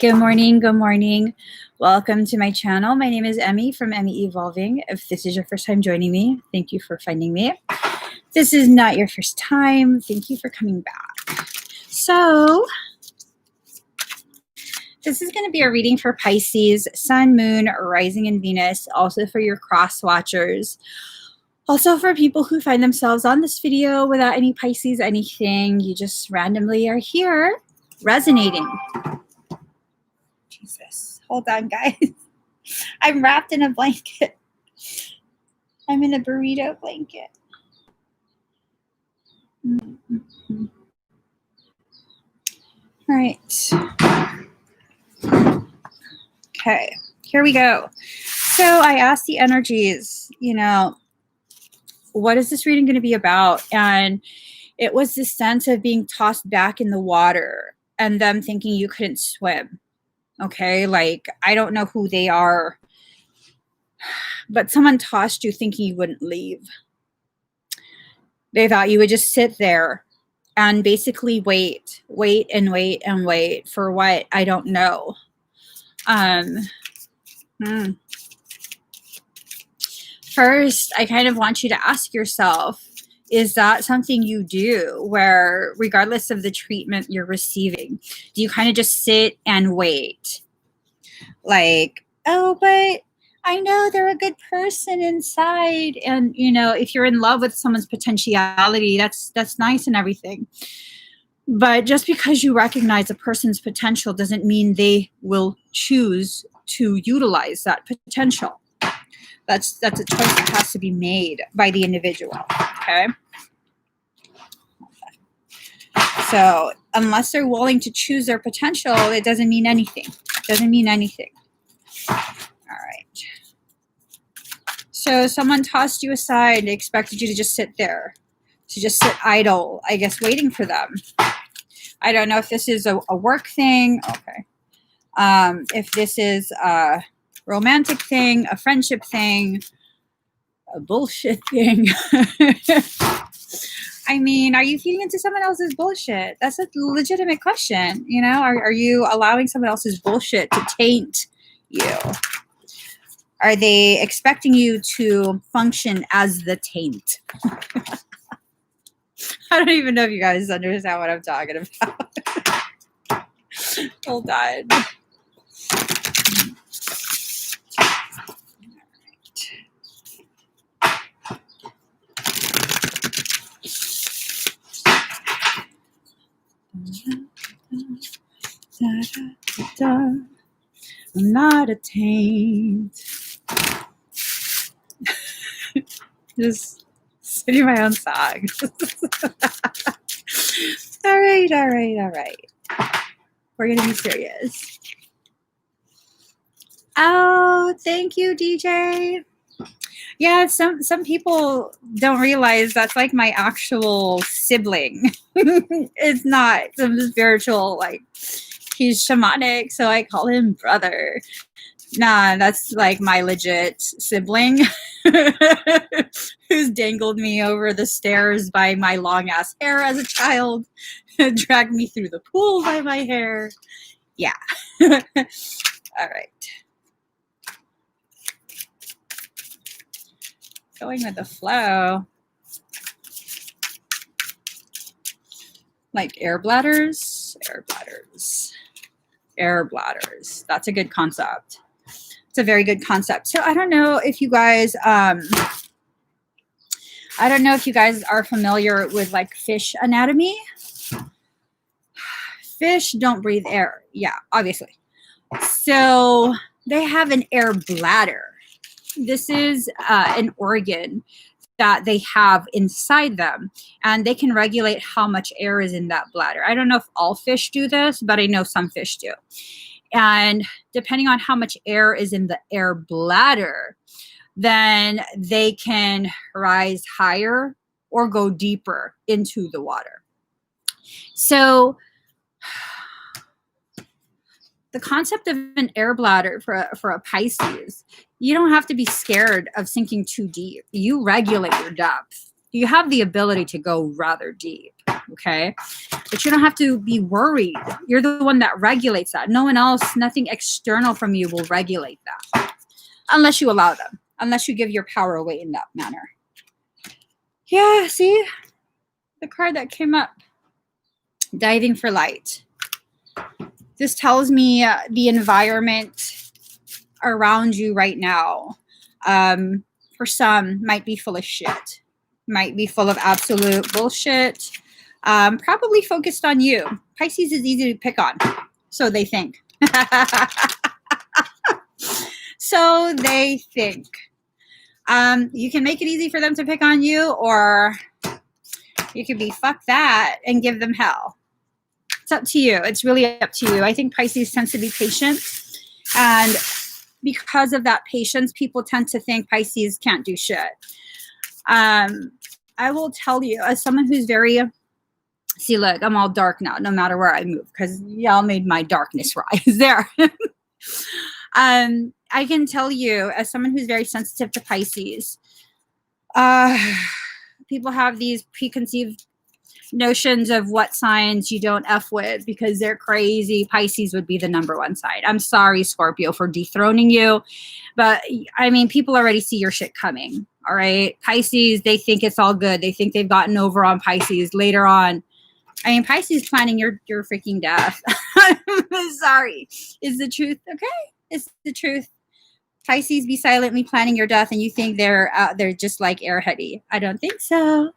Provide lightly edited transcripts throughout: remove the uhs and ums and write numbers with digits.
Good morning. Good morning. Welcome to my channel. My name is Emmie from Emmie Evolving. If this is your first time joining me, thank you for finding me. If this is not your first time, thank you for coming back. So, this is going to be a reading for Pisces, Sun, Moon, Rising, and Venus, also for your cross watchers. Also for people who find themselves on this video without any Pisces, anything, you just randomly are here resonating. Jesus, hold on, guys. I'm wrapped in a blanket. I'm in a burrito blanket. Mm-hmm. All right. Okay, here we go. So I asked the energies, what is this reading going to be about? And it was this sense of being tossed back in the water and them thinking you couldn't swim. Okay, like, I don't know who they are, but someone tossed you thinking you wouldn't leave. They thought you would just sit there and basically wait for what? I don't know. First, I kind of want you to ask yourself, is that something you do where regardless of the treatment you're receiving, do you kind of just sit and wait? Like, oh, but I know they're a good person inside. And, if you're in love with someone's potentiality, that's nice and everything. But just because you recognize a person's potential doesn't mean they will choose to utilize that potential. That's a choice that has to be made by the individual, okay? So unless they're willing to choose their potential, it doesn't mean anything. It doesn't mean anything. All right. So someone tossed you aside and expected you to just sit there, to just sit idle, I guess, waiting for them. I don't know if this is a work thing. Okay. If this is a romantic thing, a friendship thing, a bullshit thing. I mean, are you feeding into someone else's bullshit? That's a legitimate question. Are you allowing someone else's bullshit to taint you? Are they expecting you to function as the taint? I don't even know if you guys understand what I'm talking about. Hold on. I'm not a taint. Just singing my own song. All right. We're gonna be serious. Oh, thank you, DJ. Yeah, some people don't realize that's like my actual sibling. It's not some spiritual, like, he's shamanic, so I call him brother. Nah, that's like my legit sibling who's dangled me over the stairs by my long ass hair as a child, dragged me through the pool by my hair. Yeah. All right. Going with the flow. Like air bladders. That's a good concept. It's a very good concept. So I don't know if you guys are familiar with like fish anatomy. Fish don't breathe air. Yeah, obviously. So they have an air bladder. This is an organ that they have inside them, and they can regulate how much air is in that bladder. I don't know if all fish do this, but I know some fish do. And depending on how much air is in the air bladder, then they can rise higher or go deeper into the water. So the concept of an air bladder for a Pisces, you don't have to be scared of sinking too deep. You regulate your depth. You have the ability to go rather deep. okay? But you don't have to be worried. You're the one that regulates that. No one else, nothing external from you will regulate that. Unless you allow them. Unless you give your power away in that manner. Yeah, see? The card that came up. Diving for light. This tells me the environment around you right now, for some, might be full of shit. Might be full of absolute bullshit. Probably focused on you. Pisces is easy to pick on. So they think. So they think. You can make it easy for them to pick on you, or you could be fuck that and give them hell. It's up to you. It's really up to you. I think Pisces tends to be patient. And because of that patience, people tend to think Pisces can't do shit. I will tell you, as someone who's very... See, look, I'm all dark now, no matter where I move, because y'all made my darkness rise there. I can tell you, as someone who's very sensitive to Pisces, people have these preconceived notions of what signs you don't F with because they're crazy. Pisces would be the number one sign. I'm sorry, Scorpio, for dethroning you. But, I mean, people already see your shit coming, all right? Pisces, they think it's all good. They think they've gotten over on Pisces later on. I mean, Pisces planning your freaking death. I'm sorry. Is the truth, okay? It's the truth. Pisces be silently planning your death and you think they're just like airheady. I don't think so.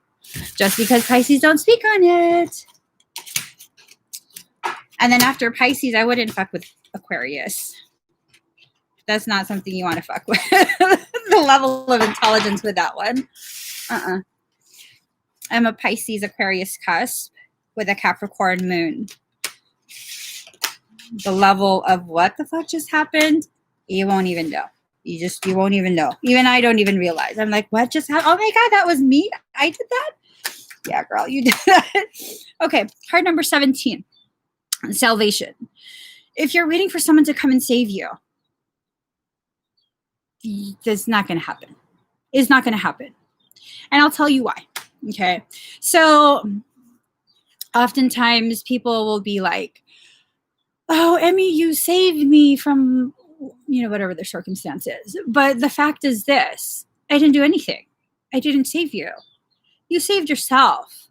Just because Pisces don't speak on it. And then after Pisces, I wouldn't fuck with Aquarius. That's not something you want to fuck with. The level of intelligence with that one. I'm a Pisces Aquarius cusp with a Capricorn moon. The level of what the fuck just happened, you won't even know. You won't even know. Even I don't even realize. I'm like, what just happened? Oh my God, that was me? I did that? Yeah, girl, you did that. Okay, card number 17. Salvation. If you're waiting for someone to come and save you, that's not going to happen. It's not going to happen. And I'll tell you why. Okay. So oftentimes people will be like, oh, Emmie, you saved me from, whatever the circumstance is. But the fact is this, I didn't do anything. I didn't save you. You saved yourself.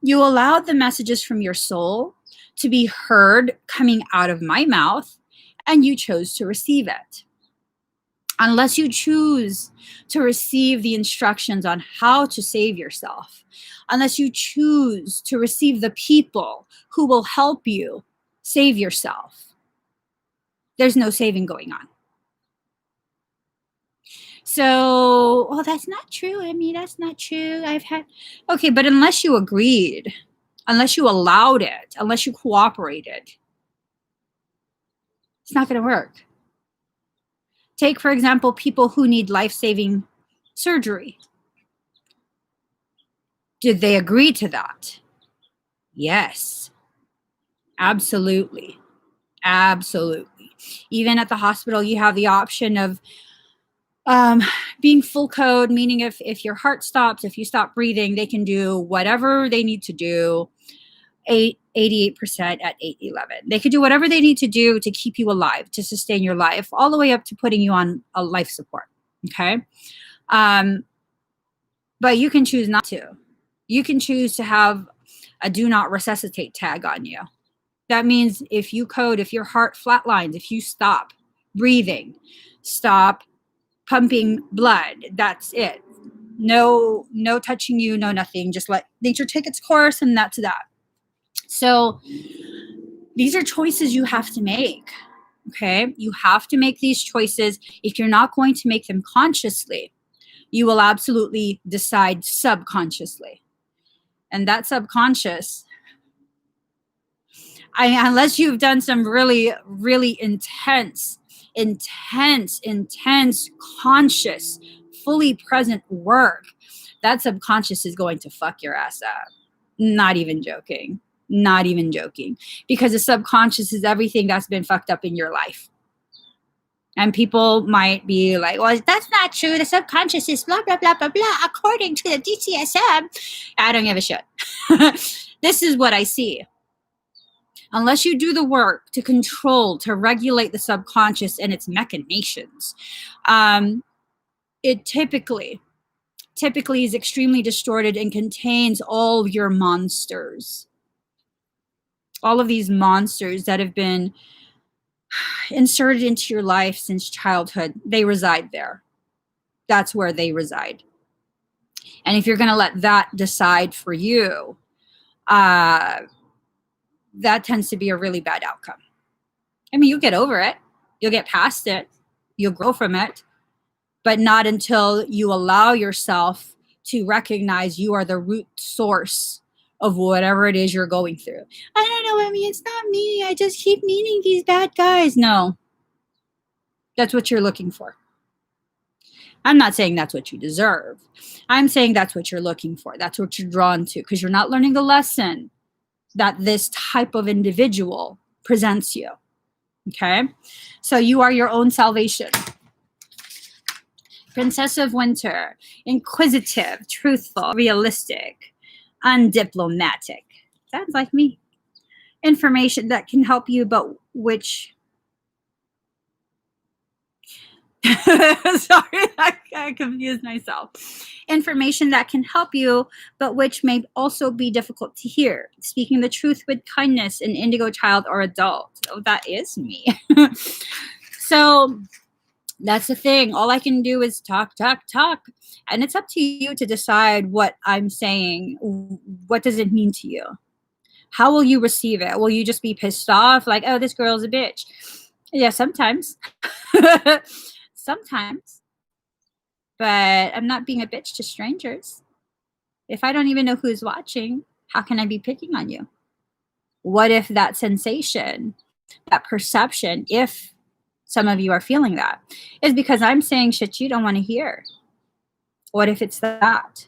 You allowed the messages from your soul to be heard coming out of my mouth, and you chose to receive it. Unless you choose to receive the instructions on how to save yourself, unless you choose to receive the people who will help you save yourself, there's no saving going on. So, well, that's not true, Emmie. That's not true. Okay, but unless you agreed, unless you allowed it, unless you cooperated, it's not going to work. Take, for example, people who need life-saving surgery. Did they agree to that? Yes. Absolutely. Absolutely. Even at the hospital, you have the option of being full code, meaning if your heart stops, if you stop breathing, they can do whatever they need to do. 88% at 811. They could do whatever they need to do to keep you alive, to sustain your life, all the way up to putting you on a life support. Okay. But you can choose not to. You can choose to have a do not resuscitate tag on you. That means if your heart flatlines, if you stop breathing, stop pumping blood, that's it. No touching you, no nothing. Just let nature take its course, and that's that. So these are choices you have to make. Okay. You have to make these choices. If you're not going to make them consciously, you will absolutely decide subconsciously. And that subconscious, unless you've done some really, really intense, conscious, fully present work, that subconscious is going to fuck your ass up. Not even joking. Not even joking. Because the subconscious is everything that's been fucked up in your life. And people might be like, well, that's not true. The subconscious is blah, blah, blah, blah, blah, according to the DCSM. I don't give a shit. This is what I see. Unless you do the work to control, to regulate the subconscious and its machinations, it typically is extremely distorted and contains all your monsters. All of these monsters that have been inserted into your life since childhood, they reside there. That's where they reside. And if you're going to let that decide for you, that tends to be a really bad outcome. I mean, you'll get over it. You'll get past it. You'll grow from it. But not until you allow yourself to recognize you are the root source of whatever it is you're going through. I don't know, Emmie, it's not me. I just keep meeting these bad guys. No. That's what you're looking for. I'm not saying that's what you deserve. I'm saying that's what you're looking for. That's what you're drawn to, because you're not learning the lesson that this type of individual presents you. Okay? So you are your own salvation. Princess of Winter, inquisitive, truthful, realistic, undiplomatic. Sounds like me. Information that can help you, but which... Sorry, I confused myself. Information that can help you, but which may also be difficult to hear. Speaking the truth with kindness, an indigo child or adult. Oh, that is me. So that's the thing. All I can do is talk. And it's up to you to decide what I'm saying. What does it mean to you? How will you receive it? Will you just be pissed off? Like, oh, this girl's a bitch. Yeah, sometimes. Sometimes. But I'm not being a bitch to strangers. If I don't even know who's watching, how can I be picking on you? What if that sensation, that perception, if some of you are feeling that, is because I'm saying shit you don't want to hear? What if it's that?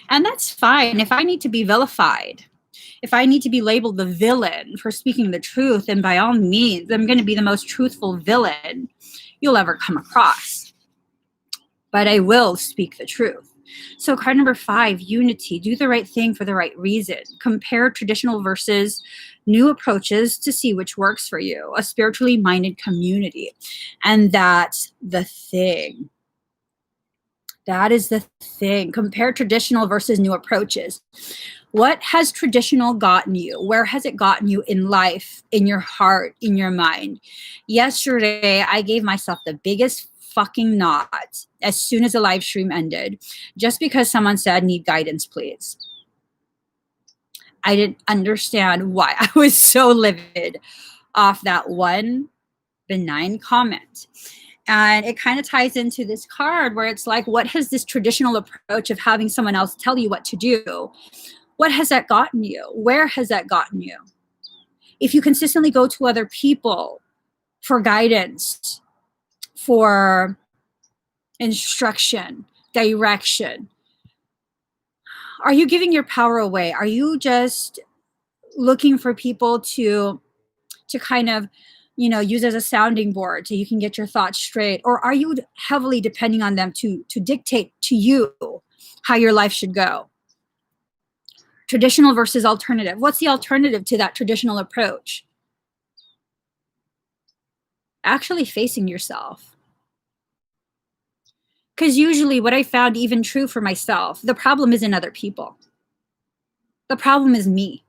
And that's fine. If I need to be vilified, if I need to be labeled the villain for speaking the truth, then by all means, I'm going to be the most truthful villain you'll ever come across. But I will speak the truth. So card number 5, unity. Do the right thing for the right reason. Compare traditional versus new approaches to see which works for you. A spiritually minded community. And that's the thing. That is the thing. Compare traditional versus new approaches. What has traditional gotten you? Where has it gotten you in life, in your heart, in your mind? Yesterday, I gave myself the biggest fucking knot as soon as the live stream ended, just because someone said, need guidance, please. I didn't understand why I was so livid off that one benign comment. And it kind of ties into this card where it's like, what has this traditional approach of having someone else tell you what to do? What has that gotten you? Where has that gotten you? If you consistently go to other people for guidance, for instruction, direction, are you giving your power away? Are you just looking for people to kind of, use as a sounding board so you can get your thoughts straight? Or are you heavily depending on them to dictate to you how your life should go? Traditional versus alternative. What's the alternative to that traditional approach? Actually facing yourself. Because usually what I found even true for myself, the problem isn't other people. The problem is me.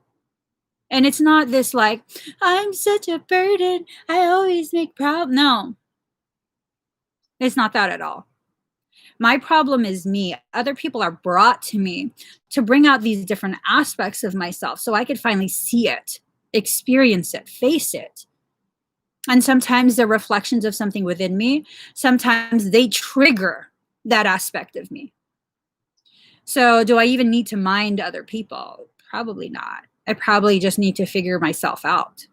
And it's not this like, I'm such a burden, I always make problems. No. It's not that at all. My problem is me. Other people are brought to me to bring out these different aspects of myself so I could finally see it, experience it, face it. And sometimes they're reflections of something within me. Sometimes they trigger that aspect of me. So do I even need to mind other people? Probably not. I probably just need to figure myself out.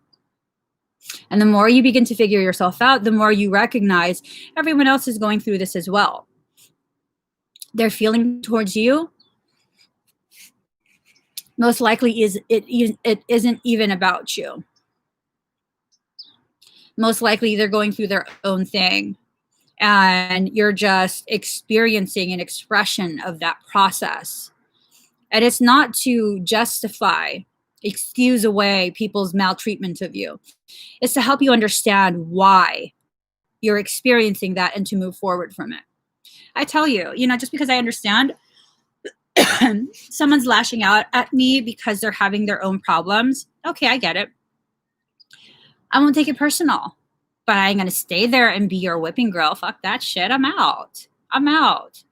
And the more you begin to figure yourself out, the more you recognize everyone else is going through this as well. Their feeling towards you most likely it isn't even about you. Most likely they're going through their own thing, and you're just experiencing an expression of that process. And it's not to justify, excuse away people's maltreatment of you. It's to help you understand why you're experiencing that and to move forward from it. I tell you, just because I understand someone's lashing out at me because they're having their own problems. Okay, I get it. I won't take it personal, but I ain't going to stay there and be your whipping girl. Fuck that shit. I'm out.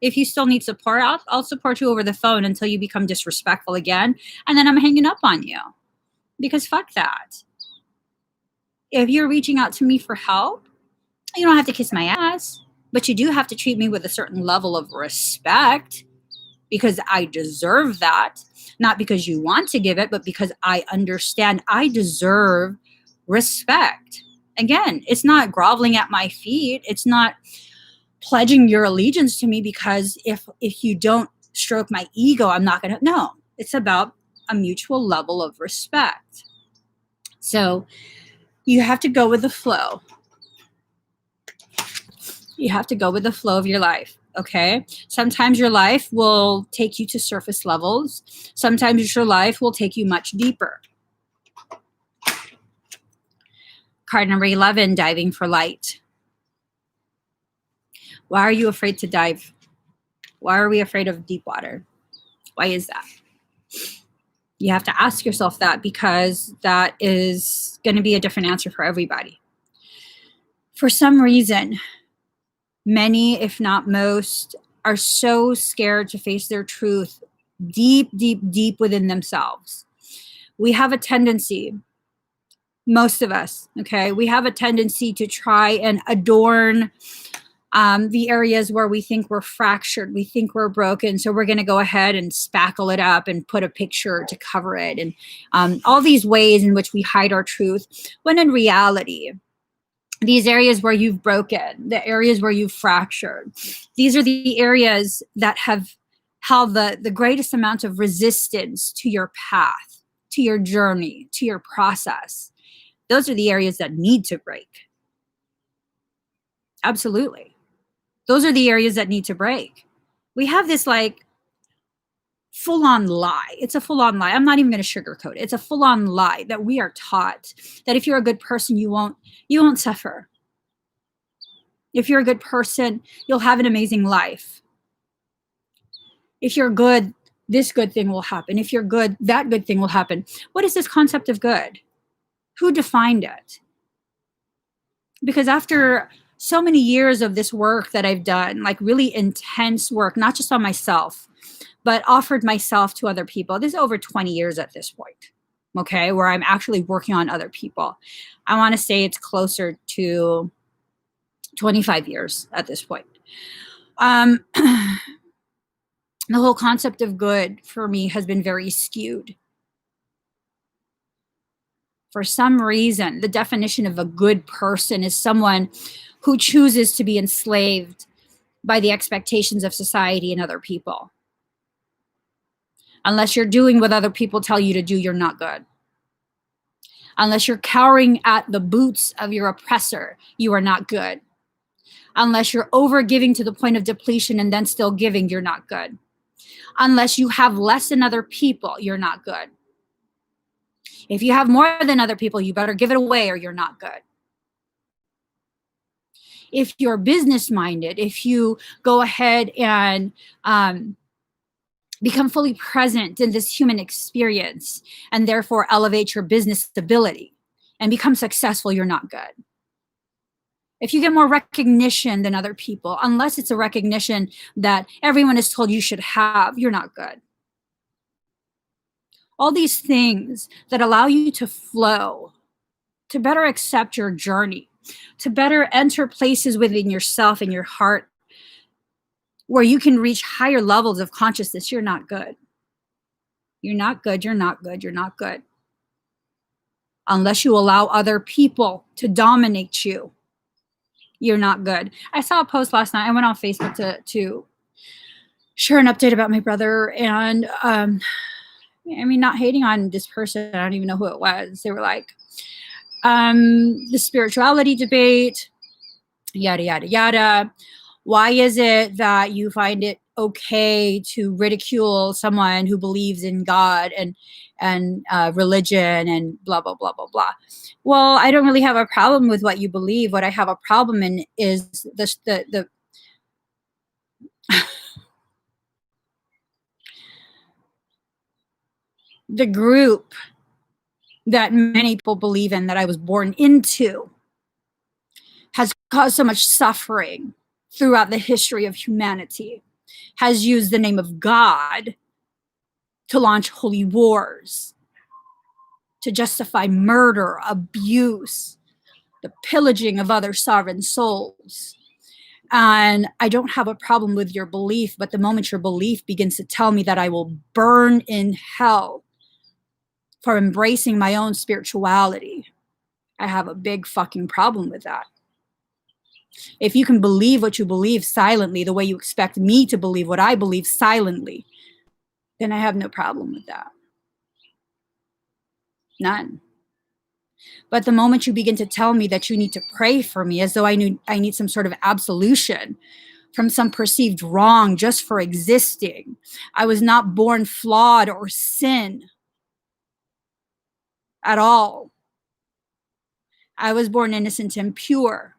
If you still need support, I'll support you over the phone until you become disrespectful again. And then I'm hanging up on you, because fuck that. If you're reaching out to me for help, you don't have to kiss my ass, but you do have to treat me with a certain level of respect, because I deserve that. Not because you want to give it, but because I understand I deserve respect. Again, it's not groveling at my feet. It's not pledging your allegiance to me, because if you don't stroke my ego, I'm not going to. No, it's about a mutual level of respect. So you have to go with the flow. You have to go with the flow of your life. Okay. Sometimes your life will take you to surface levels. Sometimes your life will take you much deeper. Card number 11, diving for light. Why are you afraid to dive? Why are we afraid of deep water? Why is that? You have to ask yourself that, because that is going to be a different answer for everybody. For some reason, many, if not most, are so scared to face their truth deep, deep, deep within themselves. We have a tendency, most of us, okay, we have a tendency to try and adorn the areas where we think we're fractured, we think we're broken. So we're going to go ahead and spackle it up and put a picture to cover it. And all these ways in which we hide our truth, when in reality, these areas where you've broken, the areas where you've fractured, these are the areas that have held the greatest amount of resistance to your path, to your journey, to your process. Those are the areas that need to break. Absolutely. Those are the areas that need to break. We have this like full-on lie. It's a full-on lie. I'm not even going to sugarcoat it. It's a full-on lie that we are taught, that if you're a good person, you won't suffer. If you're a good person, you'll have an amazing life. If you're good, this good thing will happen. If you're good, that good thing will happen. What is this concept of good? Who defined it? Because after so many years of this work that I've done, like really intense work, not just on myself, but offered myself to other people. This is over 20 years at this point, okay, where I'm actually working on other people. I want to say it's closer to 25 years at this point. The whole concept of good for me has been very skewed. For some reason, the definition of a good person is someone who chooses to be enslaved by the expectations of society and other people. Unless you're doing what other people tell you to do, you're not good. Unless you're cowering at the boots of your oppressor, you are not good. Unless you're over giving to the point of depletion and then still giving, you're not good. Unless you have less than other people, you're not good. If you have more than other people, you better give it away or you're not good. If you're business minded, if you go ahead and become fully present in this human experience and therefore elevate your business stability and become successful, you're not good. If you get more recognition than other people, unless it's a recognition that everyone is told you should have, you're not good. All these things that allow you to flow, to better accept your journey, to better enter places within yourself and your heart where you can reach higher levels of consciousness, you're not good. You're not good, you're not good, you're not good. Unless you allow other people to dominate you, you're not good. I saw a post last night. I went on Facebook to share an update about my brother. And I mean, not hating on this person. I don't even know who it was. They were like, The spirituality debate, yada, yada, yada. Why is it that you find it okay to ridicule someone who believes in God and religion and blah, blah, blah, blah, blah? Well, I don't really have a problem with what you believe. What I have a problem in is the the group that many people believe in, that I was born into, has caused so much suffering throughout the history of humanity, has used the name of God to launch holy wars, to justify murder, abuse, the pillaging of other sovereign souls. And I don't have a problem with your belief, but the moment your belief begins to tell me that I will burn in hell for embracing my own spirituality, I have a big fucking problem with that. If you can believe what you believe silently, the way you expect me to believe what I believe silently, then I have no problem with that. None. But the moment you begin to tell me that you need to pray for me as though I need some sort of absolution from some perceived wrong just for existing. I was not born flawed or sin at all. I was born innocent and pure.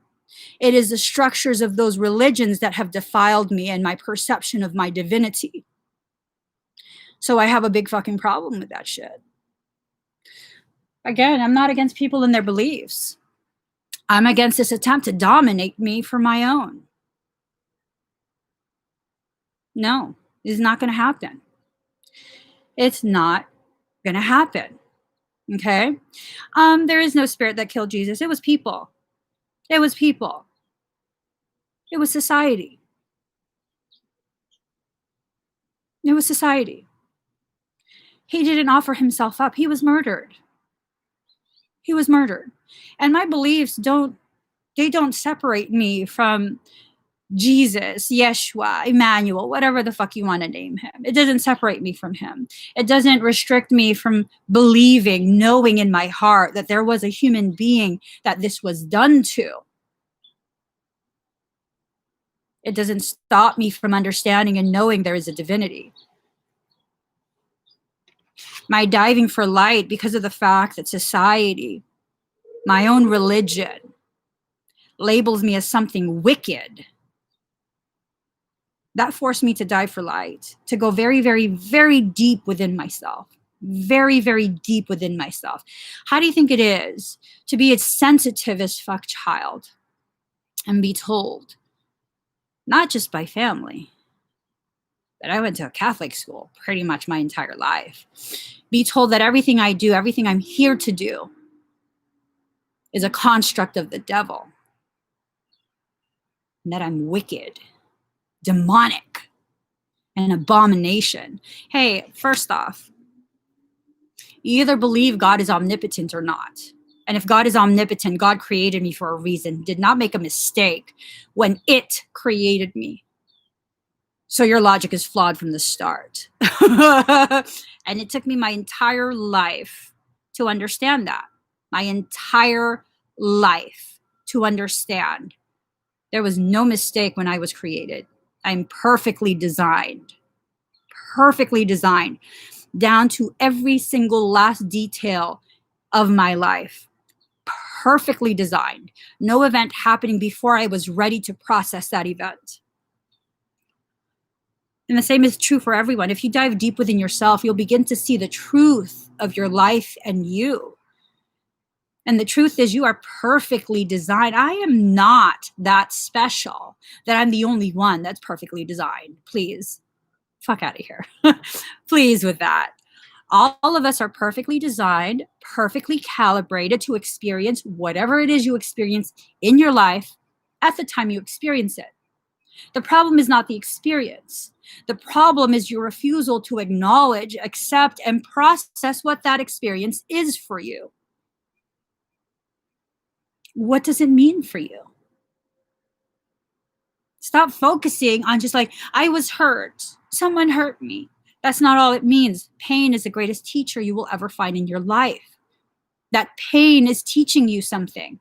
It is the structures of those religions that have defiled me and my perception of my divinity. So I have a big fucking problem with that shit. Again, I'm not against people and their beliefs. I'm against this attempt to dominate me for my own. No, it's not going to happen. It's not going to happen. Okay? There is no spirit that killed Jesus. It was people. It was people. It was society. It was society. He didn't offer himself up. He was murdered. He was murdered. And my beliefs don't separate me from Jesus, Yeshua, Emmanuel, whatever the fuck you want to name him. It doesn't separate me from him. It doesn't restrict me from believing, knowing in my heart that there was a human being that this was done to. It doesn't stop me from understanding and knowing there is a divinity. My diving for light because of the fact that society, my own religion, labels me as something wicked. That forced me to dive for light, to go very, very, very deep within myself. Very, very deep within myself. How do you think it is to be a sensitive as fuck child and be told, not just by family, but I went to a Catholic school pretty much my entire life, be told that everything I do, everything I'm here to do, is a construct of the devil, and that I'm wicked, demonic, an abomination. Hey, first off, you either believe God is omnipotent or not. And if God is omnipotent, God created me for a reason, did not make a mistake when it created me. So your logic is flawed from the start. And it took me my entire life to understand that. My entire life to understand. There was no mistake when I was created. I'm perfectly designed, down to every single last detail of my life. Perfectly designed. No event happening before I was ready to process that event. And the same is true for everyone. If you dive deep within yourself, you'll begin to see the truth of your life and you. And the truth is, you are perfectly designed. I am not that special that I'm the only one that's perfectly designed. Please, fuck out of here. Please with that. All of us are perfectly designed, perfectly calibrated to experience whatever it is you experience in your life at the time you experience it. The problem is not the experience. The problem is your refusal to acknowledge, accept, and process what that experience is for you. What does it mean for you? Stop focusing on just like, I was hurt. Someone hurt me. That's not all it means. Pain is the greatest teacher you will ever find in your life. That pain is teaching you something.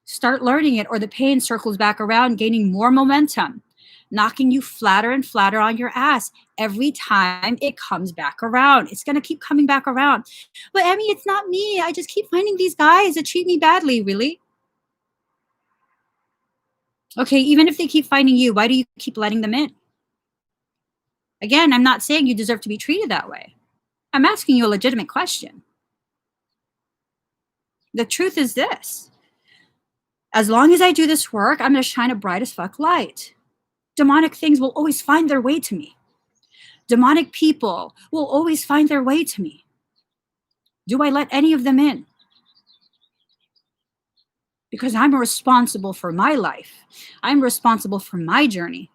Start learning it, or the pain circles back around, gaining more momentum, knocking you flatter and flatter on your ass every time it comes back around. It's going to keep coming back around. But Emmie, it's not me. I just keep finding these guys that treat me badly. Really? Okay, even if they keep finding you, why do you keep letting them in? Again, I'm not saying you deserve to be treated that way. I'm asking you a legitimate question. The truth is this. As long as I do this work, I'm going to shine a bright as fuck light. Demonic things will always find their way to me. Demonic people will always find their way to me. Do I let any of them in? Because I'm responsible for my life. I'm responsible for my journey.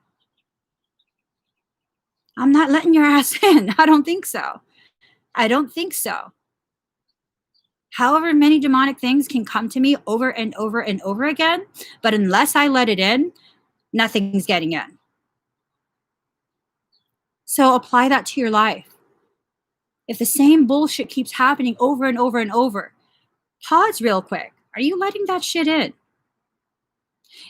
I'm not letting your ass in. I don't think so. I don't think so. However many demonic things can come to me over and over and over again, but unless I let it in, nothing's getting in. So apply that to your life. If the same bullshit keeps happening over and over and over, pause real quick. Are you letting that shit in?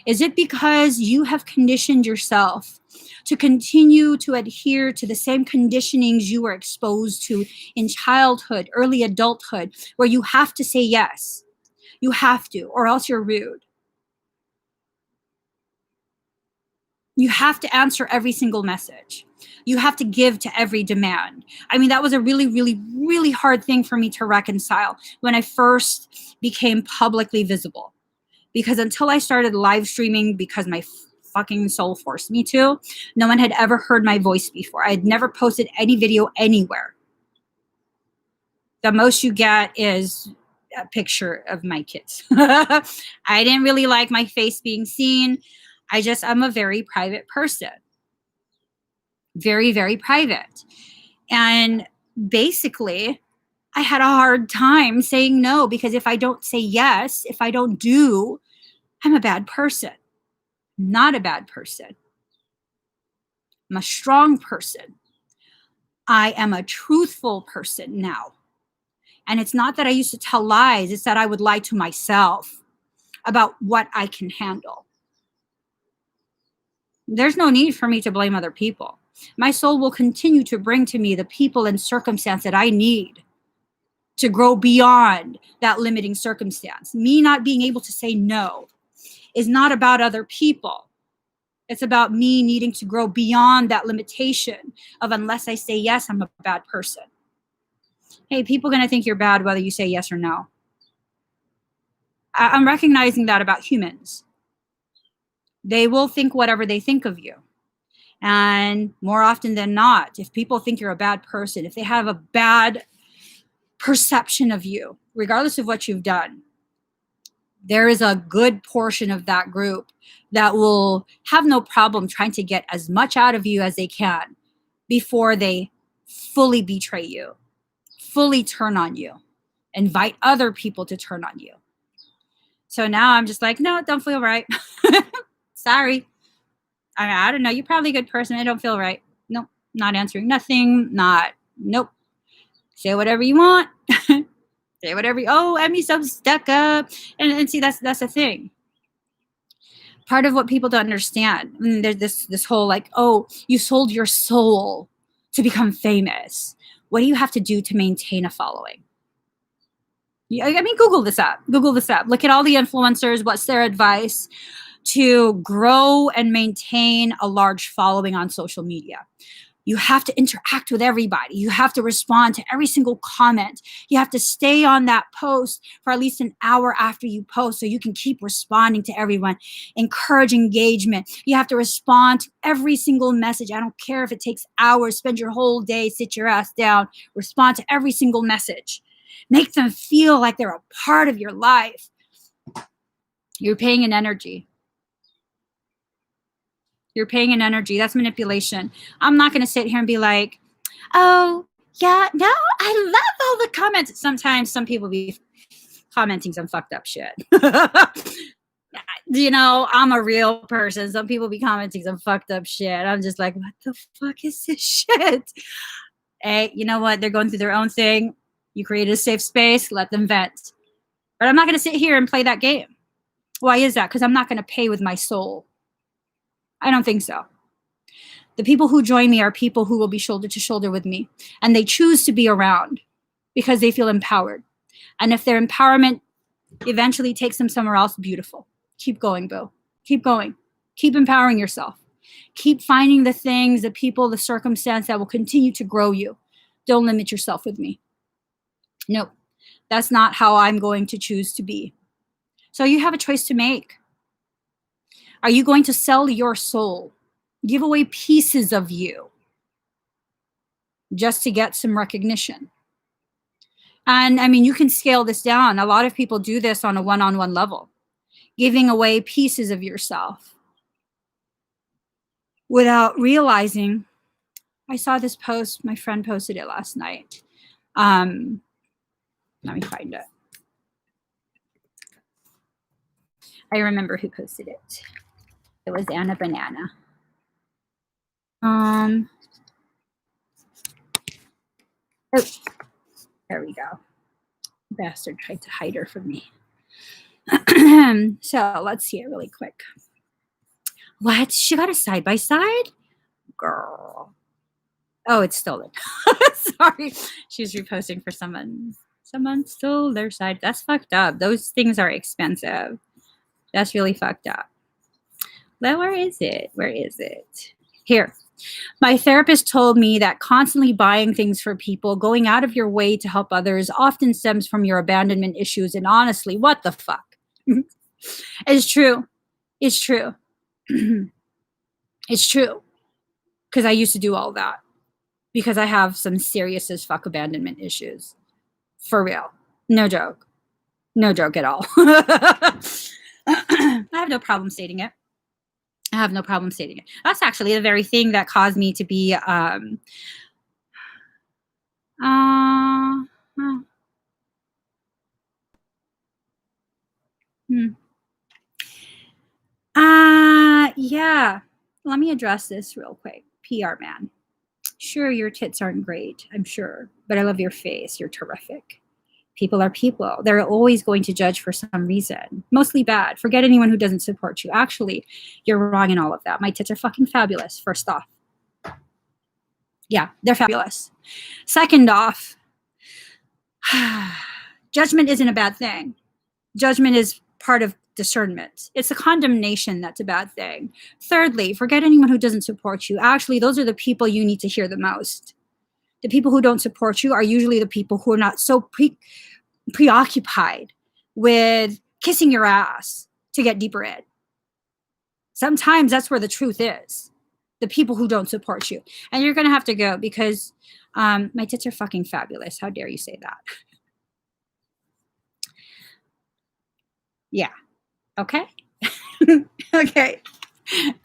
Is it because you have conditioned yourself to continue to adhere to the same conditionings you were exposed to in childhood, early adulthood, where you have to say yes? You have to, or else you're rude. You have to answer every single message. You have to give to every demand. I mean, that was a really, really, really hard thing for me to reconcile when I first became publicly visible. Because until I started live streaming, because my fucking soul forced me to, no one had ever heard my voice before. I had never posted any video anywhere. The most you get is a picture of my kids. I didn't really like my face being seen. I'm a very private person. Very, very private. And basically, I had a hard time saying no, because if I don't say yes, if I don't do, I'm a bad person. Not a bad person. I'm a strong person. I am a truthful person now. And it's not that I used to tell lies, it's that I would lie to myself about what I can handle. There's no need for me to blame other people. My soul will continue to bring to me the people and circumstance that I need to grow beyond that limiting circumstance. Me not being able to say no is not about other people. It's about me needing to grow beyond that limitation of, unless I say yes, I'm a bad person. Hey, people are going to think you're bad whether you say yes or no. I'm recognizing that about humans. They will think whatever they think of you. And more often than not, if people think you're a bad person, if they have a bad perception of you, regardless of what you've done, there is a good portion of that group that will have no problem trying to get as much out of you as they can before they fully betray you, fully turn on you, invite other people to turn on you. So now I'm just like, no, it don't feel right. Sorry. I don't know. You're probably a good person. I don't feel right. Nope. Not answering nothing. Nope. Say whatever you want. Say whatever. Oh, Emmie's so stuck up. And see, that's the thing. Part of what people don't understand, there's this whole like, oh, you sold your soul to become famous. What do you have to do to maintain a following? I mean, Google this up. Look at all the influencers. What's their advice to grow and maintain a large following on social media? You have to interact with everybody. You have to respond to every single comment. You have to stay on that post for at least an hour after you post so you can keep responding to everyone. Encourage engagement. You have to respond to every single message. I don't care if it takes hours. Spend your whole day, sit your ass down, respond to every single message. Make them feel like they're a part of your life. You're paying an energy. You're paying an energy. That's manipulation. I'm not going to sit here and be like, oh, yeah, no, I love all the comments. Sometimes some people be commenting some fucked up shit. You know, I'm a real person. Some people be commenting some fucked up shit. I'm just like, what the fuck is this shit? Hey, you know what? They're going through their own thing. You created a safe space, let them vent. But I'm not going to sit here and play that game. Why is that? Because I'm not going to pay with my soul. I don't think so. The people who join me are people who will be shoulder to shoulder with me. And they choose to be around because they feel empowered. And if their empowerment eventually takes them somewhere else, beautiful. Keep going, boo. Keep going. Keep empowering yourself. Keep finding the things, the people, the circumstance that will continue to grow you. Don't limit yourself with me. Nope. That's not how I'm going to choose to be. So you have a choice to make. Are you going to sell your soul? Give away pieces of you just to get some recognition? And I mean, you can scale this down. A lot of people do this on a one-on-one level, giving away pieces of yourself without realizing. I saw this post, my friend posted it last night. Let me find it. I remember who posted it. It was Anna Banana. Oh, there we go. Bastard tried to hide her from me. So let's see it really quick. What? She got a side-by-side? Girl. Oh, it's stolen. Sorry. She's reposting for someone. Someone stole their side. That's fucked up. Those things are expensive. That's really fucked up. Well, where is it? Where is it? Here. My therapist told me that constantly buying things for people, going out of your way to help others, often stems from your abandonment issues. And honestly, what the fuck? It's true. It's true. It's true. Because I used to do all that. Because I have some serious as fuck abandonment issues. For real. No joke. No joke at all. I have no problem stating it. I have no problem stating it. That's actually the very thing that caused me to be yeah. Let me address this real quick. PR man. Sure, your tits aren't great, I'm sure, but I love your face. You're terrific. People are people. They're always going to judge for some reason. Mostly bad. Forget anyone who doesn't support you. Actually, you're wrong in all of that. My tits are fucking fabulous, first off. Yeah, they're fabulous. Second off, judgment isn't a bad thing. Judgment is part of discernment. It's the condemnation that's a bad thing. Thirdly, forget anyone who doesn't support you. Actually, those are the people you need to hear the most. The people who don't support you are usually the people who are not so preoccupied with kissing your ass to get deeper in. Sometimes that's where the truth is. The people who don't support you. And you're going to have to go because my tits are fucking fabulous. How dare you say that? Yeah. Okay. Okay.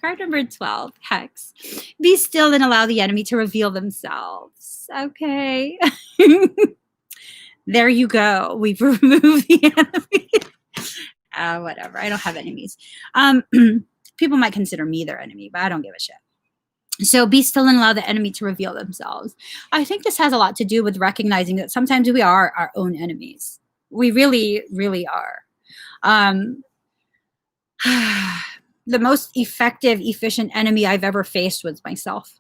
Card number 12, Hex. Be still and allow the enemy to reveal themselves. Okay. There you go. We've removed the enemy. Whatever. I don't have enemies. People might consider me their enemy, but I don't give a shit. So be still and allow the enemy to reveal themselves. I think this has a lot to do with recognizing that sometimes we are our own enemies. We really, really are. The most effective, efficient enemy I've ever faced was myself.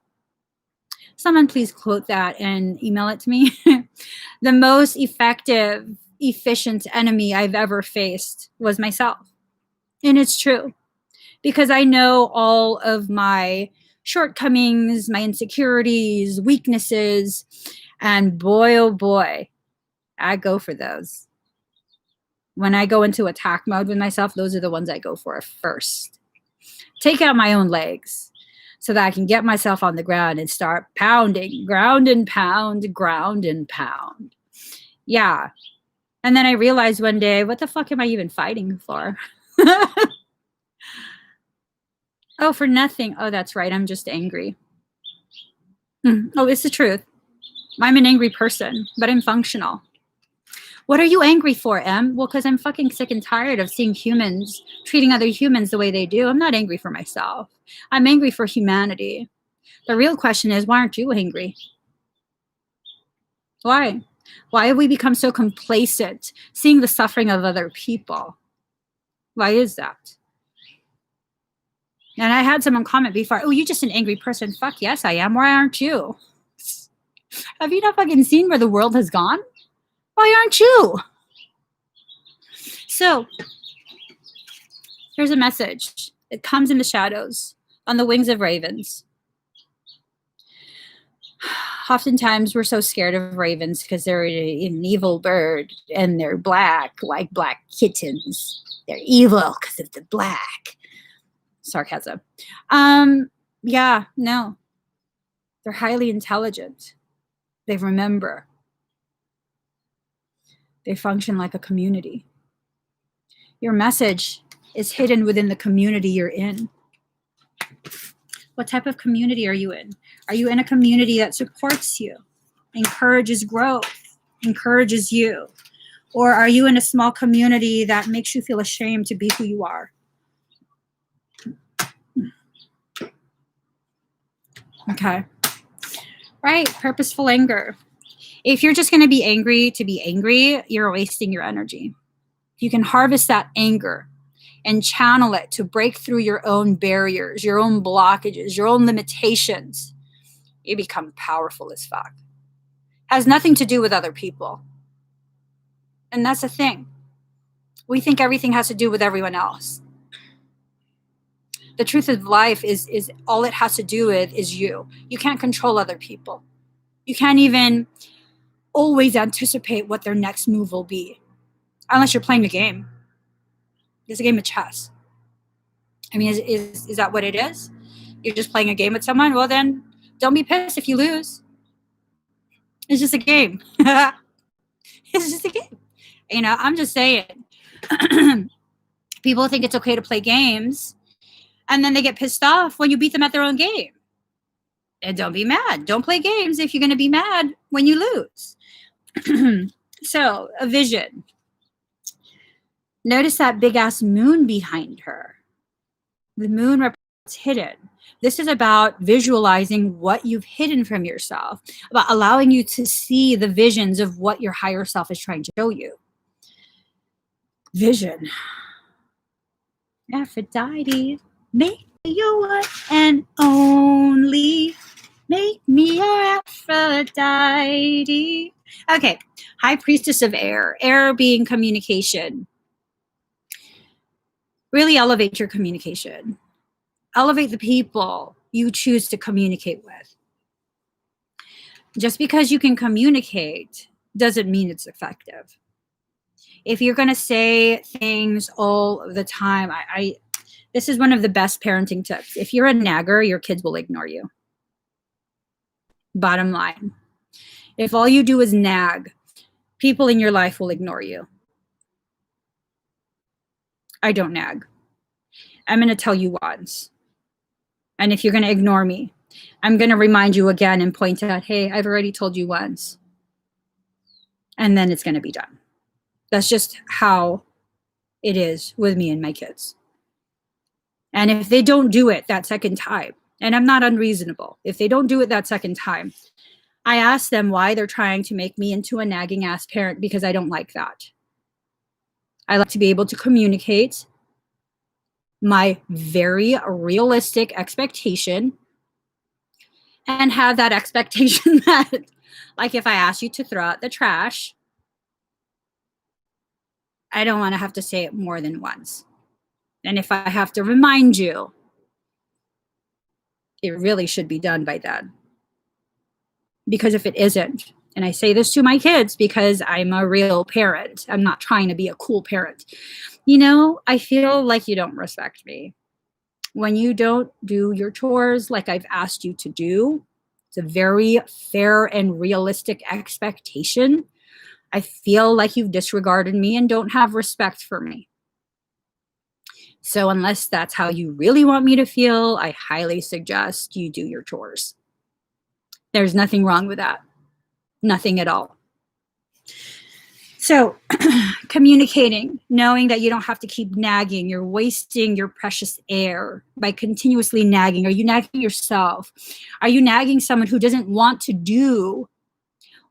Someone please quote that and email it to me. The most effective, efficient enemy I've ever faced was myself. And it's true. Because I know all of my shortcomings, my insecurities, weaknesses, and boy, oh boy, I go for those. When I go into attack mode with myself, those are the ones I go for first. Take out my own legs so that I can get myself on the ground and start pounding, ground and pound, ground and pound. Yeah. And then I realized one day, what the fuck am I even fighting for? Oh, for nothing. Oh, that's right. I'm just angry. Oh, it's the truth. I'm an angry person, but I'm functional. What are you angry for, Em? Well, because I'm fucking sick and tired of seeing humans treating other humans the way they do. I'm not angry for myself. I'm angry for humanity. The real question is, why aren't you angry? Why? Why have we become so complacent seeing the suffering of other people? Why is that? And I had someone comment before, oh, you're just an angry person. Fuck yes, I am. Why aren't you? Have you not fucking seen where the world has gone? Why aren't you? So here's a message. It comes in the shadows, on the wings of ravens. Oftentimes we're so scared of ravens because they're an evil bird and they're black, like black kittens. They're evil because of the black. Sarcasm. Yeah, no. They're highly intelligent. They remember. They function like a community. Your message is hidden within the community you're in. What type of community are you in? Are you in a community that supports you, encourages growth, encourages you? Or are you in a small community that makes you feel ashamed to be who you are? Okay. Right, purposeful anger. If you're just going to be angry, you're wasting your energy. You can harvest that anger and channel it to break through your own barriers, your own blockages, your own limitations. You become powerful as fuck. Has nothing to do with other people. And that's the thing. We think everything has to do with everyone else. The truth of life is all it has to do with is you. You can't control other people. You can't even always anticipate what their next move will be. Unless you're playing a game. It's a game of chess. I mean, is that what it is? You're just playing a game with someone? Well, then don't be pissed if you lose. It's just a game. It's just a game. You know, I'm just saying. People think it's okay to play games, and then they get pissed off when you beat them at their own game. And don't be mad. Don't play games if you're going to be mad when you lose. So, a vision. Notice that big-ass moon behind her. The moon represents hidden. This is about visualizing what you've hidden from yourself, about allowing you to see the visions of what your higher self is trying to show you. Vision. Aphrodite, make me your one and only. Make me your Aphrodite. Okay, High Priestess of Air. Air being communication. Really elevate your communication. Elevate the people you choose to communicate with. Just because you can communicate doesn't mean it's effective. If you're going to say things all the time, this is one of the best parenting tips. If you're a nagger, your kids will ignore you. Bottom line. If all you do is nag, people in your life will ignore you. I don't nag. I'm going to tell you once. And if you're going to ignore me, I'm going to remind you again and point out, hey, I've already told you once. And then it's going to be done. That's just how it is with me and my kids. And if they don't do it that second time, and I'm not unreasonable, if they don't do it that second time, I ask them why they're trying to make me into a nagging ass parent, because I don't like that. I like to be able to communicate my very realistic expectation and have that expectation that, like, if I ask you to throw out the trash, I don't want to have to say it more than once. And if I have to remind you, it really should be done by then. Because if it isn't, and I say this to my kids because I'm a real parent, I'm not trying to be a cool parent. You know, I feel like you don't respect me. When you don't do your chores like I've asked you to do, it's a very fair and realistic expectation. I feel like you've disregarded me and don't have respect for me. So unless that's how you really want me to feel, I highly suggest you do your chores. There's nothing wrong with that. Nothing at all. So communicating, knowing that you don't have to keep nagging, you're wasting your precious air by continuously nagging. Are you nagging yourself? Are you nagging someone who doesn't want to do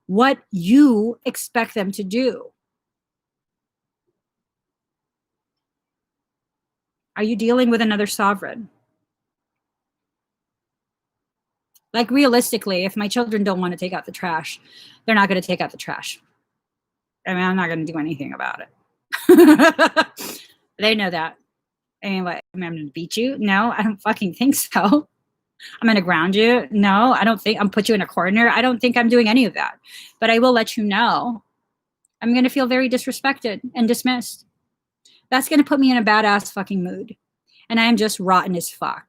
what you expect them to do. Are you dealing with another sovereign? Like, realistically, if my children don't want to take out the trash, they're not going to take out the trash. I mean, I'm not going to do anything about it. They know that. Anyway, I'm going to beat you? No, I don't fucking think so. I'm going to ground you? No, I don't think I'm put you in a corner. I don't think I'm doing any of that. But I will let you know. I'm going to feel very disrespected and dismissed. That's going to put me in a badass fucking mood. And I am just rotten as fuck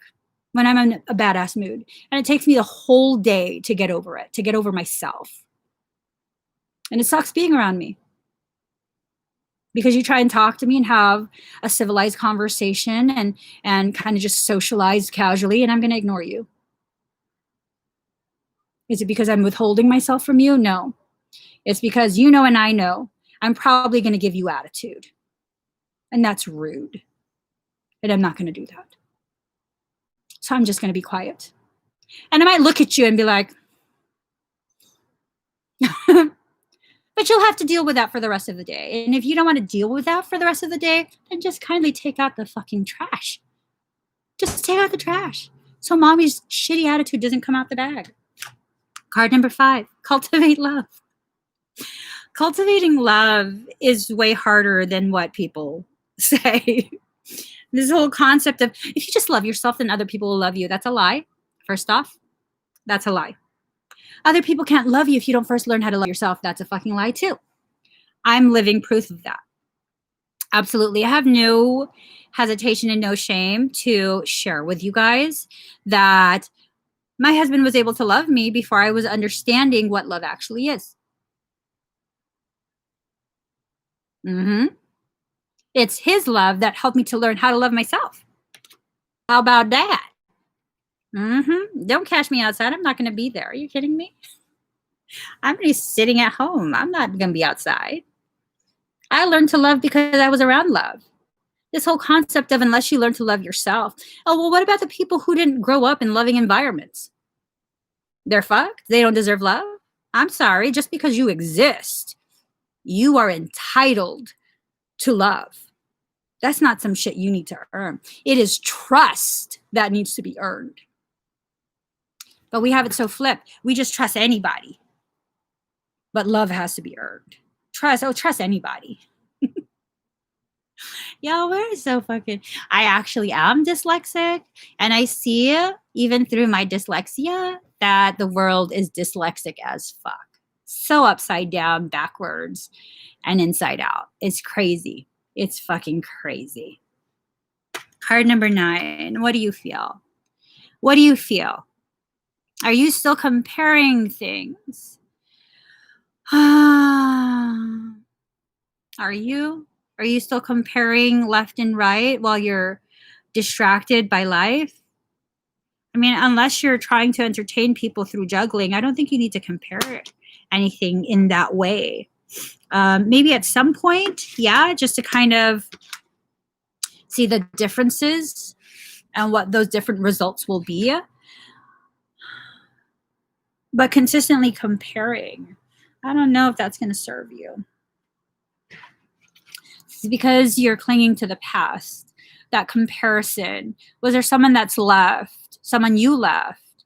when I'm in a badass mood. And it takes me the whole day to get over it, to get over myself. And it sucks being around me. Because you try and talk to me and have a civilized conversation and kind of just socialize casually, and I'm going to ignore you. Is it because I'm withholding myself from you? No. It's because you know and I know I'm probably going to give you attitude. And that's rude. And I'm not going to do that. So I'm just going to be quiet. And I might look at you and be like, but you'll have to deal with that for the rest of the day. And if you don't want to deal with that for the rest of the day, then just kindly take out the fucking trash. Just take out the trash. So mommy's shitty attitude doesn't come out the bag. Card number 5, cultivate love. Cultivating love is way harder than what people say. This whole concept of if you just love yourself, then other people will love you. That's a lie. First off, that's a lie. Other people can't love you if you don't first learn how to love yourself. That's a fucking lie too. I'm living proof of that. Absolutely. I have no hesitation and no shame to share with you guys that my husband was able to love me before I was understanding what love actually is. It's his love that helped me to learn how to love myself. How about that? Don't catch me outside. I'm not going to be there. Are you kidding me? I'm going to be sitting at home. I'm not going to be outside. I learned to love because I was around love. This whole concept of unless you learn to love yourself. Oh, well, what about the people who didn't grow up in loving environments? They're fucked. They don't deserve love. I'm sorry. Just because you exist, you are entitled to love. That's not some shit you need to earn. It is trust that needs to be earned. But we have it so flipped. We just trust anybody. But love has to be earned. Trust anybody. Y'all, we're so fucking... I actually am dyslexic. And I see, even through my dyslexia, that the world is dyslexic as fuck. So upside down, backwards, and inside out. It's crazy. It's fucking crazy. Card number 9. What do you feel? What do you feel? Are you still comparing things? Are you? Are you still comparing left and right while you're distracted by life? I mean, unless you're trying to entertain people through juggling, I don't think you need to compare anything in that way. Maybe at some point, yeah, just to kind of see the differences and what those different results will be. But consistently comparing, I don't know if that's going to serve you. It's because you're clinging to the past. That comparison. Was there someone that's left, someone you left,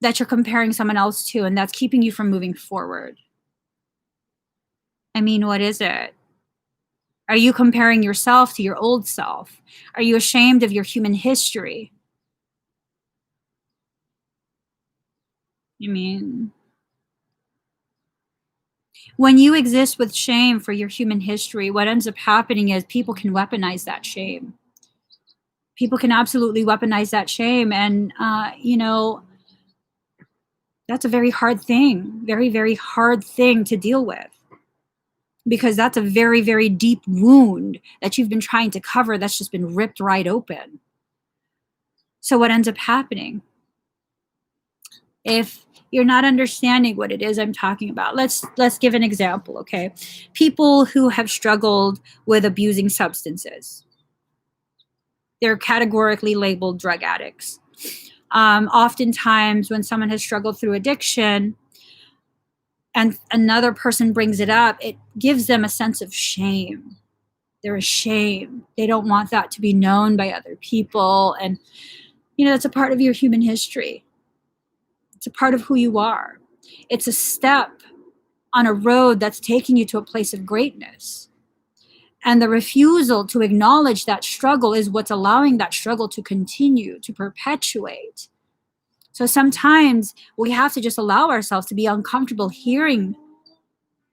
that you're comparing someone else to, and that's keeping you from moving forward? I mean, what is it? Are you comparing yourself to your old self? Are you ashamed of your human history? I mean, when you exist with shame for your human history, what ends up happening is people can weaponize that shame. People can absolutely weaponize that shame. And, that's a very hard thing, very, very hard thing to deal with. Because that's a very, very deep wound that you've been trying to cover that's just been ripped right open. So what ends up happening? If you're not understanding what it is I'm talking about, let's give an example, okay? People who have struggled with abusing substances. They're categorically labeled drug addicts. Oftentimes when someone has struggled through addiction, and another person brings it up, it gives them a sense of shame. They're ashamed. They don't want that to be known by other people. And, that's a part of your human history. It's a part of who you are. It's a step on a road that's taking you to a place of greatness. And the refusal to acknowledge that struggle is what's allowing that struggle to continue, to perpetuate. So sometimes we have to just allow ourselves to be uncomfortable hearing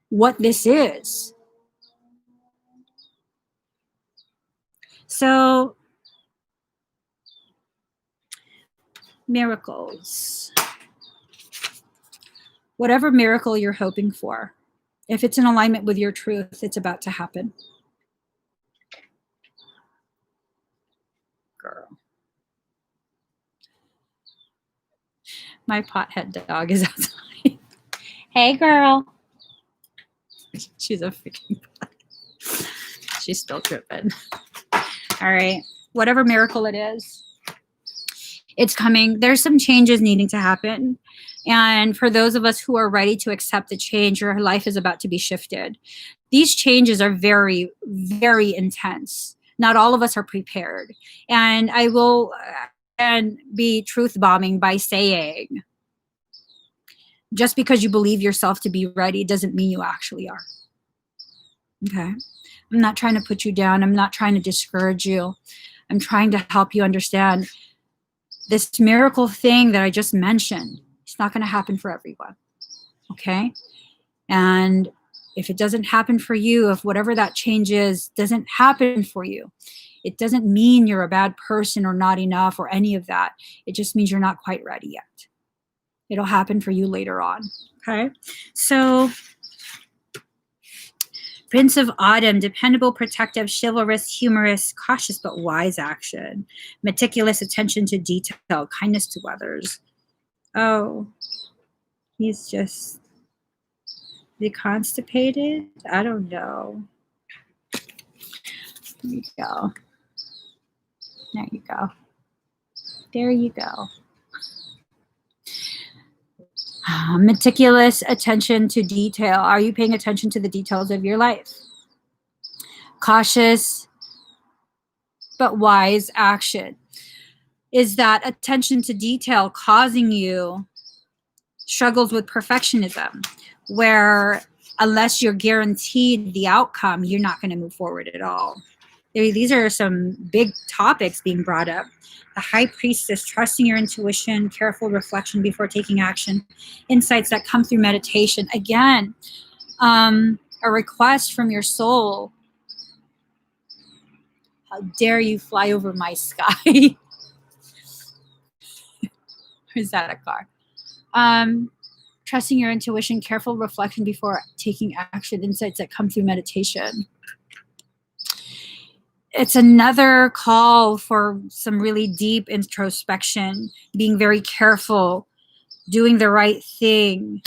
what this is. So, miracles. Whatever miracle you're hoping for, if it's in alignment with your truth, it's about to happen. Girl. My pothead dog is outside. Hey, girl. She's a freaking pot. She's still tripping. All right. Whatever miracle it is, it's coming. There's some changes needing to happen. And for those of us who are ready to accept the change, your life is about to be shifted. These changes are very, very intense. Not all of us are prepared. And I will be truth bombing by saying, just because you believe yourself to be ready doesn't mean you actually are. Okay? I'm not trying to put you down. I'm not trying to discourage you. I'm trying to help you understand this miracle thing that I just mentioned. It's not going to happen for everyone. Okay? And if it doesn't happen for you, if whatever that change is doesn't happen for you, it doesn't mean you're a bad person or not enough or any of that. It just means you're not quite ready yet. It'll happen for you later on. Okay? So, Prince of Autumn, dependable, protective, chivalrous, humorous, cautious but wise action, meticulous attention to detail, kindness to others. Oh, he's just constipated? I don't know. There you go. There you go. There you go. Meticulous attention to detail. Are you paying attention to the details of your life? Cautious but wise action. Is that attention to detail causing you struggles with perfectionism, where unless you're guaranteed the outcome, you're not going to move forward at all? These are some big topics being brought up. The High Priestess, trusting your intuition, careful reflection before taking action, insights that come through meditation. Again, a request from your soul. How dare you fly over my sky? Or is that a car? Trusting your intuition, careful reflection before taking action, insights that come through meditation. It's another call for some really deep introspection, being very careful, doing the right thing,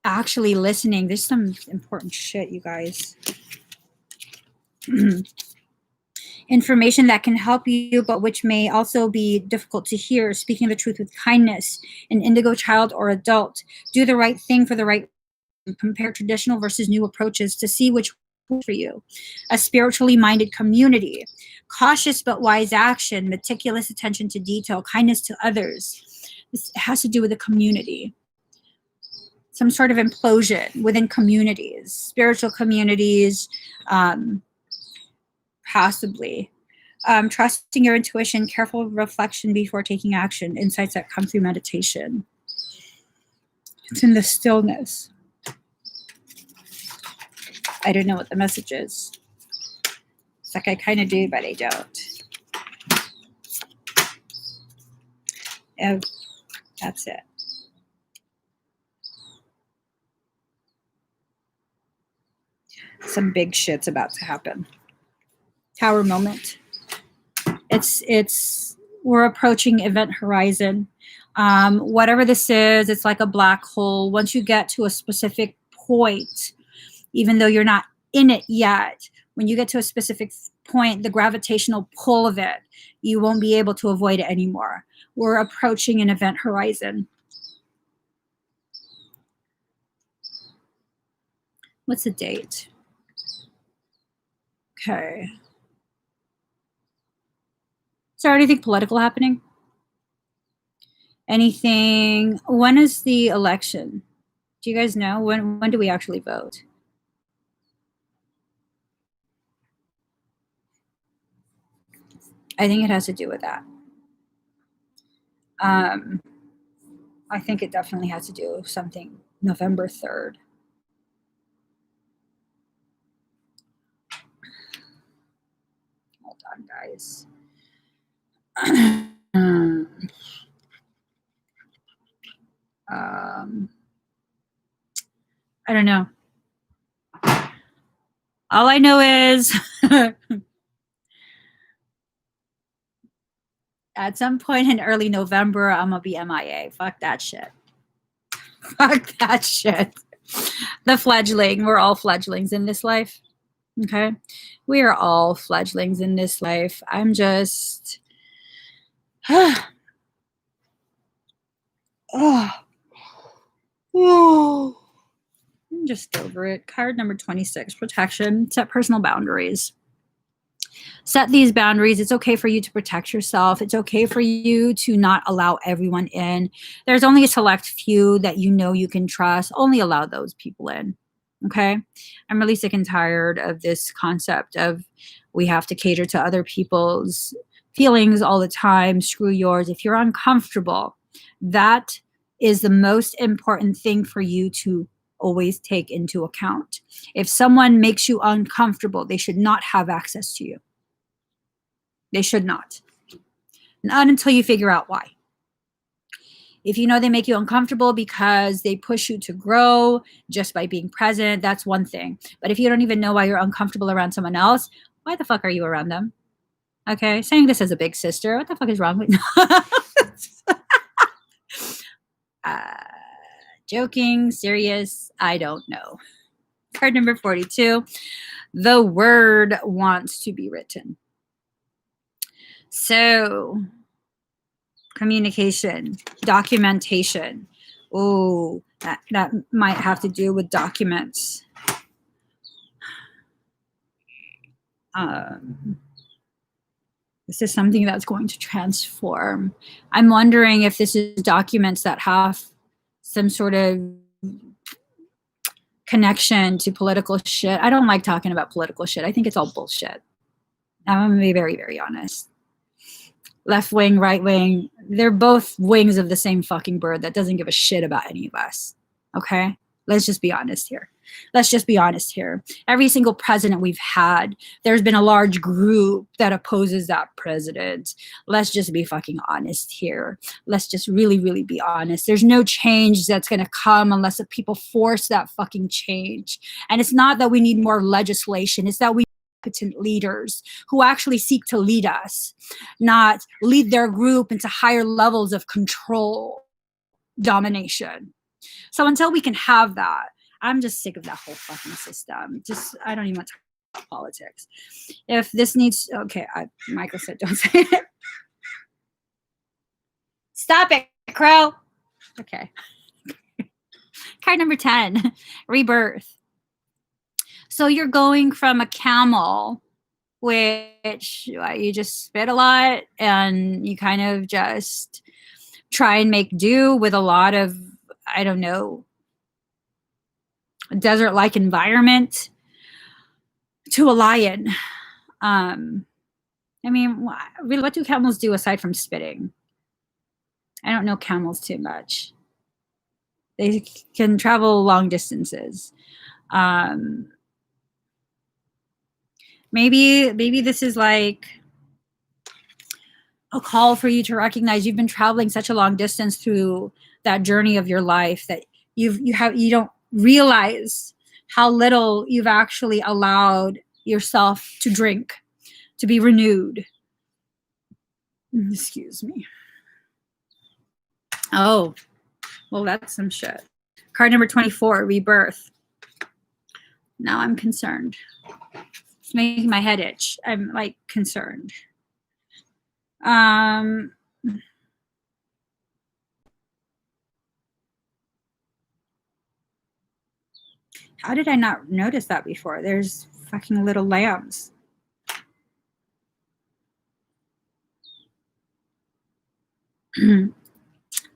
actually listening. There's some important shit, you guys. Information that can help you, but which may also be difficult to hear. Speaking the truth with kindness, an indigo child or adult. Do the right thing for the right reason. Compare traditional versus new approaches to see which works for you. A spiritually minded community. Cautious but wise action. Meticulous attention to detail. Kindness to others. This has to do with the community. Some sort of implosion within communities. Spiritual communities, possibly. Trusting your intuition, careful reflection before taking action, insights that come through meditation. It's in the stillness. I don't know what the message is. It's like I kind of do, but I don't. Oh, that's it. Some big shit's about to happen. Tower moment. We're approaching event horizon. Whatever this is, it's like a black hole. Once you get to a specific point, even though you're not in it yet, when you get to a specific point, the gravitational pull of it, you won't be able to avoid it anymore. We're approaching an event horizon. What's the date? Okay. Is there anything political happening? Anything? When is the election? Do you guys know? When do we actually vote? I think it has to do with that. I think it definitely has to do with something. November 3rd. Hold on, guys. I don't know. All I know is at some point in early November, I'm going to be MIA. Fuck that shit. Fuck that shit. The fledgling. We're all fledglings in this life. Okay? We are all fledglings in this life. I'm just... oh. I'm just over it. Card number 26, protection. Set personal boundaries. Set these boundaries. It's okay for you to protect yourself. It's okay for you to not allow everyone in. There's only a select few that you know you can trust. Only allow those people in. Okay? I'm really sick and tired of this concept of we have to cater to other people's feelings all the time. Screw yours. If you're uncomfortable, that is the most important thing for you to always take into account. If someone makes you uncomfortable, they should not have access to you. They should not. Not until you figure out why. If you know they make you uncomfortable because they push you to grow just by being present, that's one thing. But if you don't even know why you're uncomfortable around someone else, why the fuck are you around them? Okay, saying this as a big sister, what the fuck is wrong with you? Joking, serious, I don't know. Card number 42. The word wants to be written. So, communication, documentation. Oh, that might have to do with documents. This is something that's going to transform. I'm wondering if this is documents that have some sort of connection to political shit. I don't like talking about political shit. I think it's all bullshit. I'm going to be very, very honest. Left wing, right wing, they're both wings of the same fucking bird that doesn't give a shit about any of us. Okay? Let's just be honest here. Let's just be honest here. Every single president we've had, there's been a large group that opposes that president. Let's just be fucking honest here. Let's just really, really be honest. There's no change that's going to come unless the people force that fucking change. And it's not that we need more legislation. It's that we competent leaders who actually seek to lead us, not lead their group into higher levels of control, domination. So until we can have that, I'm just sick of that whole fucking system. I don't even want to talk about politics. If this needs, okay, Michael said don't say it. Stop it, Crow. Okay. Card number 10, rebirth. So you're going from a camel, which you just spit a lot and you kind of just try and make do with a lot of, I don't know, desert-like environment, to a lion. I mean, really, what do camels do aside from spitting? I don't know camels too much. They can travel long distances. Maybe this is like a call for you to recognize you've been traveling such a long distance through that journey of your life that you don't realize how little you've actually allowed yourself to drink, to be renewed. Excuse me. Oh, well, that's some shit. Card number 24, rebirth. Now I'm concerned. It's making my head itch. I'm like concerned. How did I not notice that before? There's fucking little lambs.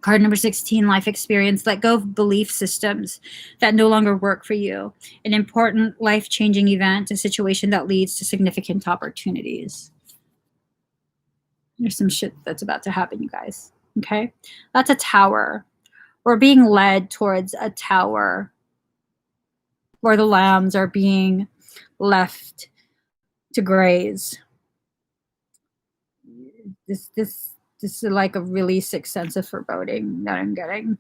Card number 16, life experience. Let go of belief systems that no longer work for you. An important life-changing event, a situation that leads to significant opportunities. There's some shit that's about to happen, you guys. Okay? That's a tower. We're being led towards a tower where the lambs are being left to graze. This is like a really sick sense of foreboding that I'm getting.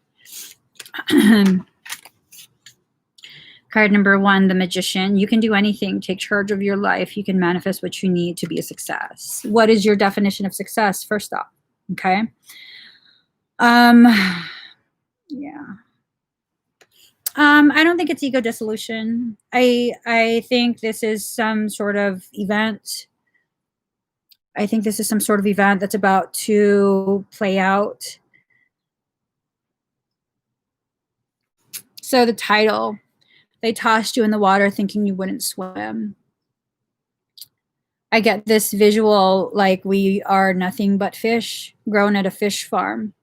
Card number 1, the Magician. You can do anything. Take charge of your life. You can manifest what you need to be a success. What is your definition of success? First off, okay. Yeah. I don't think it's ego dissolution. I think this is some sort of event. I think this is some sort of event that's about to play out. So the title, they tossed you in the water thinking you wouldn't swim. I get this visual like we are nothing but fish grown at a fish farm.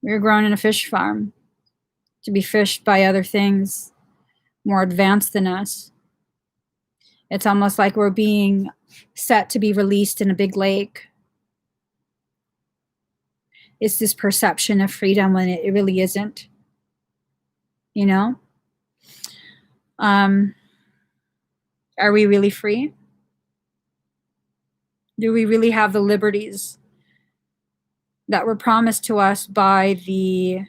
We're grown in a fish farm to be fished by other things more advanced than us. It's almost like we're being set to be released in a big lake. It's this perception of freedom when it really isn't, you know? Are we really free? Do we really have the liberties that were promised to us by the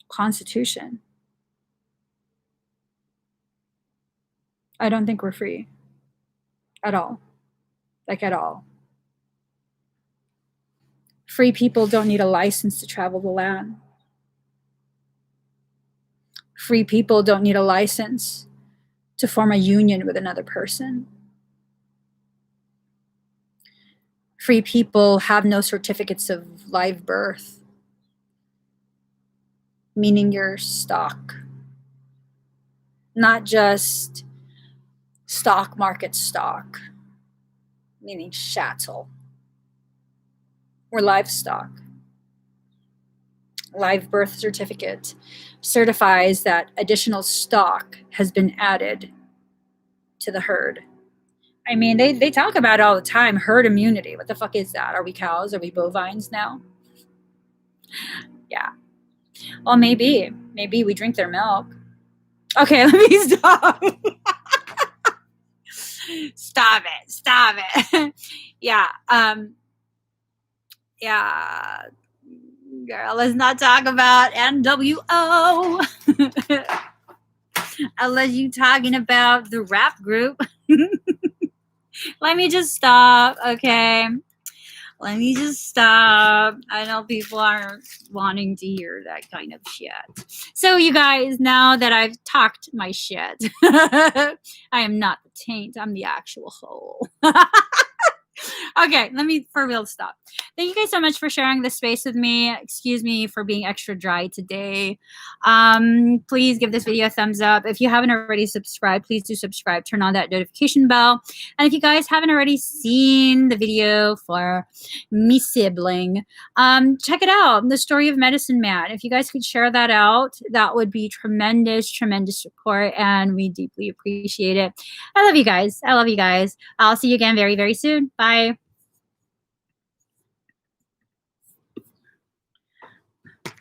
Constitution? I don't think we're free at all. Like at all. Free people don't need a license to travel the land. Free people don't need a license to form a union with another person. Free people have no certificates of live birth, meaning you're stock. Not just stock market stock, meaning chattel. We're livestock. Live birth certificate certifies that additional stock has been added to the herd. I mean, they talk about it all the time, herd immunity. What the fuck is that? Are we cows? Are we bovines now? Yeah. Well, maybe. Maybe we drink their milk. Okay, let me stop. Stop it. Yeah. Yeah. Girl, let's not talk about NWO. Unless you talking about the rap group. Let me just stop, okay? Let me just stop. I know people aren't wanting to hear that kind of shit. So you guys, now that I've talked my shit, I am not the taint. I'm the actual whole. Okay, let me for real stop. Thank you guys so much for sharing this space with me. Excuse me for being extra dry today. Please give this video a thumbs up. If you haven't already subscribed, please do subscribe. Turn on that notification bell. And if you guys haven't already seen the video for me sibling, check it out. The Story of Medicine Man. If you guys could share that out, that would be tremendous support, and we deeply appreciate it. I love you guys. I'll see you again very, very soon. Bye.